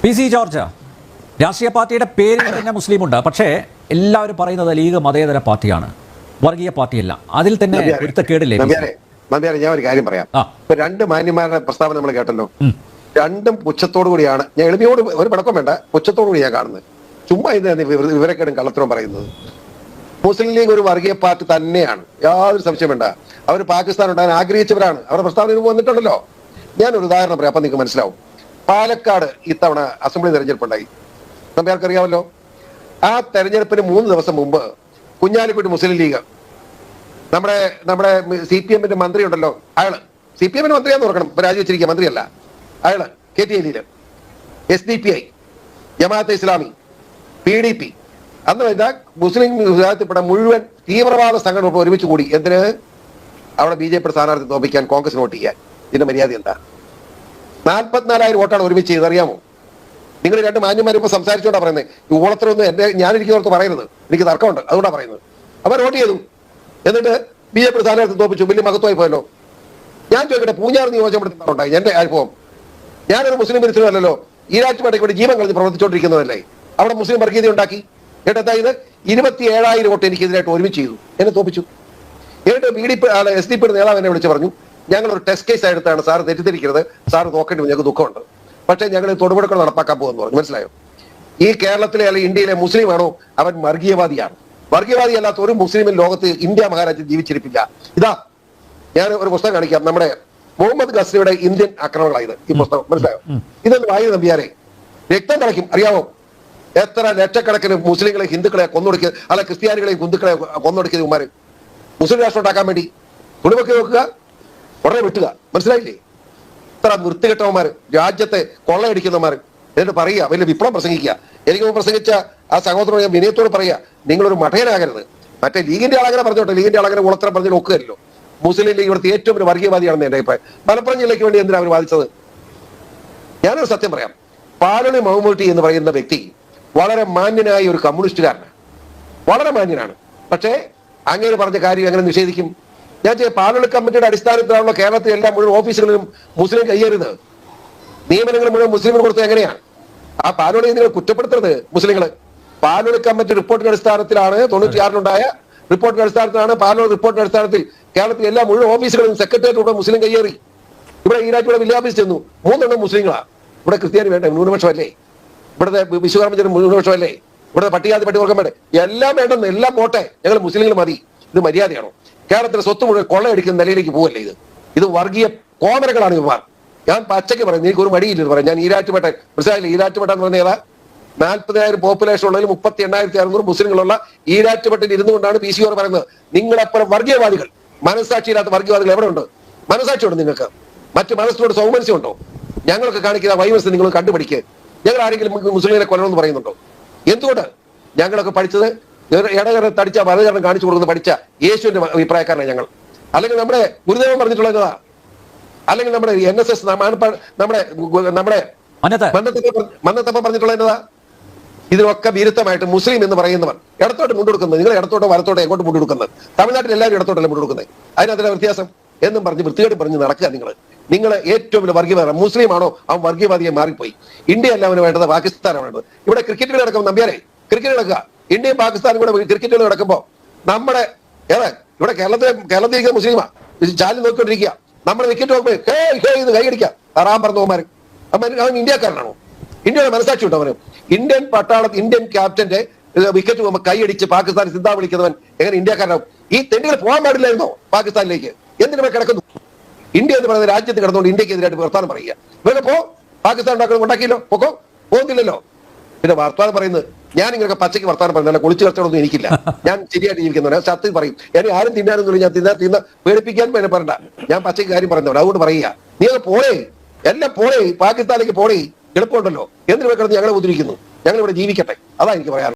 PC George, രാഷ്ട്രീയ പാർട്ടിയുടെ പേരിൽ തന്നെ മുസ്ലിമുണ്ട്. പക്ഷേ എല്ലാവരും പറയുന്നത് ലീഗ് മതേതര പാർട്ടിയാണ്, വർഗീയ പാർട്ടിയല്ല. അതിൽ തന്നെ പൊരുത്തക്കേടില്ലേ? ഞാൻ ഒരു കാര്യം പറയാം. ഇപ്പൊ രണ്ട് മാന്യന്മാരുടെ പ്രസ്താവന നമ്മൾ കേട്ടല്ലോ. രണ്ടും പുച്ഛത്തോടു കൂടിയാണ്, ഞാൻ എളിമയോട് ഒരു പടക്കം വേണ്ട, പുച്ഛത്തോടു കൂടി ഞാൻ കാണുന്നത്. ചുമ്മാ ഇത് വിവരക്കേടും കള്ളത്തരവും പറയുന്നത്. മുസ്ലിം ലീഗ് ഒരു വർഗീയ പാർട്ടി തന്നെയാണ്, യാതൊരു സംശയം വേണ്ട. അവർ പാകിസ്ഥാൻ ഉണ്ടാകാൻ ആഗ്രഹിച്ചവരാണ്. അവരുടെ പ്രസ്താവന വന്നിട്ടുണ്ടല്ലോ. ഞാനൊരു ഉദാഹരണം പറയാം, അപ്പൊ നിങ്ങൾക്ക് മനസ്സിലാവും. പാലക്കാട് ഇത്തവണ അസംബ്ലി തെരഞ്ഞെടുപ്പുണ്ടായി, നമുക്ക് അറിയാമല്ലോ. ആ തെരഞ്ഞെടുപ്പിന് 3 ദിവസം മുമ്പ് കുഞ്ഞാലിക്കുട്ടി മുസ്ലിം ലീഗ് നമ്മുടെ CPM-ന്റെ മന്ത്രി ഉണ്ടല്ലോ, അയാള് CPM-ന്റെ മന്ത്രിയാന്ന് ഓർക്കണം, ഇപ്പൊ രാജിവെച്ചിരിക്കുക, മന്ത്രിയല്ല അയാള്. KTLയിൽ SDPI, ജമാഅത്തെ ഇസ്ലാമി, PDP, അന്ന് കഴിഞ്ഞാൽ മുസ്ലിം വിഭാഗത്തിൽപ്പെട്ട മുഴുവൻ തീവ്രവാദ സംഘടന ഒരുമിച്ച് കൂടി എന്തിന്? അവിടെ BJP സ്ഥാനാർത്ഥി തോപ്പിക്കാൻ, കോൺഗ്രസ് വോട്ട് ചെയ്യാൻ. ഇതിന്റെ മര്യാദ എന്താ? 44,000 വോട്ടാണ് ഒരുമിച്ച് ചെയ്ത്, അറിയാമോ? നിങ്ങൾ രണ്ട് മാന്യന്മാർ ഇപ്പൊ സംസാരിച്ചോണ്ടാ പറയുന്നത്. ഈ ഓളത്തിലൊന്നും ഞാനിരിക്കുന്നവർക്ക് പറയരുത്, എനിക്ക് തർക്കമുണ്ട്, അതുകൊണ്ടാണ് പറയുന്നത്. അവർ വോട്ട് ചെയ്തു, എന്നിട്ട് BJP സ്ഥാനാർത്ഥി തോപ്പിച്ചു, വലിയ മഹത്വമായി പോയല്ലോ. ഞാൻ ചോദിക്കട്ടെ, പൂഞ്ഞാർ നിയോജകമണ്ഡലത്തിൽ ഉണ്ടായി എന്റെ അനുഭവം. ഞാനൊരു മുസ്ലിം വിരുദ്ധനല്ലോ, ഈരാറ്റുപേട്ടയ്ക്ക് വേണ്ടി ജീവൻ കളഞ്ഞ് പ്രവർത്തിച്ചുകൊണ്ടിരിക്കുന്നതല്ലേ. അവിടെ മുസ്ലിം വർഗീയത ഉണ്ടാക്കി. എന്നിട്ട് എന്തായത്? 27,000 വോട്ട് എനിക്കെതിരായിട്ട് ഒരുമിച്ച് ചെയ്തു, എന്നെ തോപ്പിച്ചു. എന്നിട്ട് SDP നേതാവ് എന്നെ വിളിച്ച് പറഞ്ഞു, ഞങ്ങൾ ഒരു ടെസ്റ്റ് കേസ് എടുത്താണ്, സാർ തെറ്റിദ്ധരിക്കരുത്, സാർ നോക്കേണ്ടി ഞങ്ങൾക്ക് ദുഃഖമുണ്ട്, പക്ഷേ ഞങ്ങൾ തൊടുപുഴക്കൾ നടപ്പാക്കാൻ പോകുമെന്ന് പറഞ്ഞു. മനസ്സിലായോ? ഈ കേരളത്തിലെ അല്ലെങ്കിൽ ഇന്ത്യയിലെ മുസ്ലിമാണോ അവൻ വർഗീയവാദിയാണ്? വർഗീയവാദി അല്ലാത്ത ഒരു മുസ്ലിമിൻ ലോകത്ത് ഇന്ത്യ മഹാരാജ്യം ജീവിച്ചിരിപ്പില്ല. ഇതാ ഞാൻ ഒരു പുസ്തകം കാണിക്കാം, നമ്മുടെ മുഹമ്മദ് ഗസ്നിയുടെ ഇന്ത്യൻ ആക്രമണങ്ങളായത് ഈ പുസ്തകം. മനസ്സിലായോ? ഇതൊന്ന് വായു നമ്പിയാരെ രക്തം തിളയ്ക്കും. അറിയാമോ എത്ര ലക്ഷക്കണക്കിന് മുസ്ലിങ്ങളെ, ഹിന്ദുക്കളെ കൊന്നൊടുക്കിയത്, അല്ല ക്രിസ്ത്യാനികളെ, ഹിന്ദുക്കളെ കൊന്നൊടുക്കിയത് ഉമാര് മുസ്ലിം രാഷ്ട്രം ഉണ്ടാക്കാൻ വേണ്ടി തുണിവൊക്കെ വെക്കുക, ഉടനെ വിട്ടുക. മനസ്സിലായില്ലേ? ഇത്ര വൃത്തികെട്ടവന്മാര്, രാജ്യത്തെ കൊള്ളയടിക്കുന്നവന്മാർ. എന്നിട്ട് പറയുക, വലിയ വിപ്ലവം പ്രസംഗിക്കുക. എനിക്ക് പ്രസംഗിച്ച ആ സഹോദരനോട് ഞാൻ വിനയത്തോട് പറയുക, നിങ്ങളൊരു മഠയനാകരുത്. മറ്റേ ലീഗിന്റെ ആളങ്ങനെ പറഞ്ഞോട്ടെ, ലീഗിന്റെ ആളങ്ങനെ ഉളത്തരം പറഞ്ഞ് നോക്കുകയല്ലോ. മുസ്ലിം ലീഗ് ഇവിടുത്തെ ഏറ്റവും വലിയ വർഗീയവാദിയാണെന്ന് എന്റെ അഭിപ്രായം. മലപ്പുറം ജില്ലയ്ക്ക് വേണ്ടി എന്തിനാണ് അവർ വാദിച്ചത്? ഞാനൊരു സത്യം പറയാം, പാലണി മഹമ്മൂട്ടി എന്ന് പറയുന്ന വ്യക്തി വളരെ മാന്യനായ ഒരു കമ്മ്യൂണിസ്റ്റുകാരനാണ്, വളരെ മാന്യനാണ്. പക്ഷേ അങ്ങനെ പറഞ്ഞ കാര്യം എങ്ങനെ നിഷേധിക്കും? ഞാൻ പാലണി കമ്മിറ്റിയുടെ അടിസ്ഥാനത്തിലാണല്ലോ കേരളത്തിലെ എല്ലാ മുഴുവൻ ഓഫീസുകളിലും മുസ്ലിം കയ്യേറുന്നത്, നിയമനങ്ങൾ മുഴുവൻ മുസ്ലിമിന് കൊടുത്തത് എങ്ങനെയാണ്? ആ പാലണി നിങ്ങൾ കുറ്റപ്പെടുത്തരുത്. മുസ്ലിങ്ങള് പാലണി കമ്മിറ്റി റിപ്പോർട്ടിന്റെ അടിസ്ഥാനത്തിലാണ്, 96-ലുണ്ടായ റിപ്പോർട്ടിന്റെ അടിസ്ഥാനത്തിലാണ്, പാലണി റിപ്പോർട്ടിന്റെ അടിസ്ഥാനത്തിൽ കേരളത്തിലെ എല്ലാ മുഴുവൻ ഓഫീസുകളിലും സെക്രട്ടേറിയറ്റ് മുസ്ലിം കയ്യേറി. ഇവിടെ ഈരാറ്റുപേട്ട വില്ലേജ് ഓഫീസ് ചെന്നു, 3 മുസ്ലിങ്ങളാ. ഇവിടെ ക്രിസ്ത്യാനി വേണ്ട, ന്യൂനപക്ഷമല്ലേ? ഇവിടുത്തെ വിശ്വകർമ്മജനം ന്യൂനപക്ഷമല്ലേ? ഇവിടുത്തെ പട്ടികജാതി പട്ടികവർഗം വേണ്ടേ? എല്ലാം വേണ്ടെന്ന്, എല്ലാം പോട്ടെ, ഞങ്ങൾ മുസ്ലിങ്ങൾ മതി. ഇത് മര്യാദയാണോ? കേരളത്തിലെ സ്വത്ത് മുഴുവൻ കൊള്ളയടിക്കുന്ന നിലയിലേക്ക് പോവല്ലേ ഇത്? ഇത് വർഗീയ കോമരകളാണ് ഇവർ. ഞാൻ പച്ചയ്ക്ക് പറയും, എനിക്ക് ഒരു മടിയില്ലെന്ന് പറയാം. ഞാൻ ഈരാറ്റുപേട്ട, മനസ്സിലായില്ലേ? ഈരാറ്റുപേട്ട എന്ന് പറഞ്ഞാൽ 40,000 പോപ്പുലേഷൻ ഉള്ളതിൽ 38,600 മുസ്ലിങ്ങളുള്ള ഈരാറ്റുപേട്ടയിൽ ഇരുന്നുകൊണ്ടാണ് PC പറയുന്നത്, നിങ്ങളെപ്പോഴും വർഗീയവാദികൾ, മനസ്സാക്ഷിയില്ലാത്ത വർഗീയവാദികൾ എവിടെ ഉണ്ട്? മനസ്സാക്ഷിയുണ്ട് നിങ്ങൾക്ക്? മറ്റു മനസ്സിനോട് സൗമനസ്യം ഉണ്ടോ? ഞങ്ങൾക്ക് കാണിക്കുന്ന വൈമനസ് നിങ്ങൾ കണ്ടുപിടിക്കുക. ഞങ്ങൾ ആരെങ്കിലും മുസ്ലിങ്ങളെ കൊല്ലണമെന്ന് പറയുന്നുണ്ടോ? എന്തുകൊണ്ട്? ഞങ്ങളൊക്കെ പഠിച്ചത് ഇടകരം തടിച്ച വലകരണം കാണിച്ചു കൊടുക്കുന്ന പഠിച്ച യേശുവിന്റെ അഭിപ്രായക്കാരനാണ് ഞങ്ങൾ. അല്ലെങ്കിൽ നമ്മുടെ ഗുരുദേവൻ പറഞ്ഞിട്ടുള്ളതാ, അല്ലെങ്കിൽ നമ്മുടെ NSS നമ്മുടെ മന്നത്തപ്പ പറഞ്ഞിട്ടുള്ളതാ. ഇതിനൊക്കെ വിരുദ്ധമായിട്ട് മുസ്ലിം എന്ന് പറയുന്നവർ ഇടത്തോട്ട് മുണ്ടെടുക്കുന്നത്, നിങ്ങൾ ഇടത്തോട്ടോ വലത്തോട്ടോ എങ്ങോട്ട് മുണ്ടെടുക്കുന്നത്? തമിഴ്നാട്ടിൽ എല്ലാവരും ഇടത്തോട്ടല്ലേ മുണ്ടെടുക്കുന്നത്, അതിനകത്തിലെ വ്യത്യാസം എന്നും പറഞ്ഞ് വൃത്തികേട് പറഞ്ഞ് നടക്കുക. നിങ്ങൾ ഏറ്റവും വലിയ വർഗീയവാദം. മുസ്ലിം ആണോ അവൻ വർഗീയവാദിയെ മാറിപ്പോയി. ഇന്ത്യ അല്ല അവന് വേണ്ടത്, പാകിസ്ഥാനാണ് വേണ്ടത്. ഇവിടെ ക്രിക്കറ്റുകൾ നടക്കും നമ്പ്യാരെ, ക്രിക്കറ്റ് നടക്കുക. ഇന്ത്യയും പാകിസ്ഥാനും കൂടെ ക്രിക്കറ്റുകൾ നടക്കുമ്പോ നമ്മുടെ ഇവിടെ കേരളത്തിലേക്ക് മുസ്ലിമാ ചാനൽ നോക്കിക്കൊണ്ടിരിക്കുക. നമ്മുടെ വിക്കറ്റ് നോക്കുമ്പോൾ കൈയടിക്കുക, അറാം പറഞ്ഞവന്മാര്. അവൻ ഇന്ത്യക്കാരനാണോ? ഇന്ത്യയുടെ മനസാക്ഷി ഉണ്ടോ അവന്? ഇന്ത്യൻ പട്ടാളത്തിൽ ഇന്ത്യൻ ക്യാപ്റ്റന്റെ വിക്കറ്റ് പോകുമ്പോൾ കൈയടിച്ച് പാകിസ്ഥാൻ സിദ്ധാ വിളിക്കുന്നവൻ എങ്ങനെ ഇന്ത്യക്കാരനാവും? ഈ തെണ്ടികൾ പോകാൻ പാടില്ലായിരുന്നോ പാകിസ്ഥാനിലേക്ക്? എന്തിനു കിടക്കുന്നു? ഇന്ത്യ എന്ന് പറയുന്ന രാജ്യത്ത് കിടന്നുകൊണ്ട് ഇന്ത്യക്ക് എതിരായിട്ട് വർത്താനം പറയുക. ഇവരെ പാകിസ്ഥാൻ ഉണ്ടാക്കിയല്ലോ, പോകുന്നില്ലല്ലോ. പിന്നെ വർത്താനം പറയുന്നത്, ഞാൻ ഇങ്ങനെ പച്ചയ്ക്ക് വർത്താനം പറയുന്നില്ല, കുളിച്ചു കച്ചവടമൊന്നും എനിക്കില്ല. ഞാൻ ശരിയായിട്ട് ജീവിക്കുന്നവരാ, സത്യം പറയും. എന്നെ ആരും തിന്നാനൊന്നും ഞാൻ തിന്ന പേടിപ്പിക്കാൻ എന്നെ പറയണ്ട. ഞാൻ പച്ചയ്ക്ക് കാര്യം പറയുന്നവരാ, അതുകൊണ്ട് പറയുക. നീ അത് പോളേ, എല്ലാം പോളേ, പാകിസ്ഥാനിലേക്ക് പോളേ, എളുപ്പമുണ്ടല്ലോ. എന്തിനു കിടന്ന് ഞങ്ങളെ ഉദ്ധരിക്കുന്നു? ഞങ്ങൾ ഇവിടെ ജീവിക്കട്ടെ, അതാ എനിക്ക് പറയാറ്.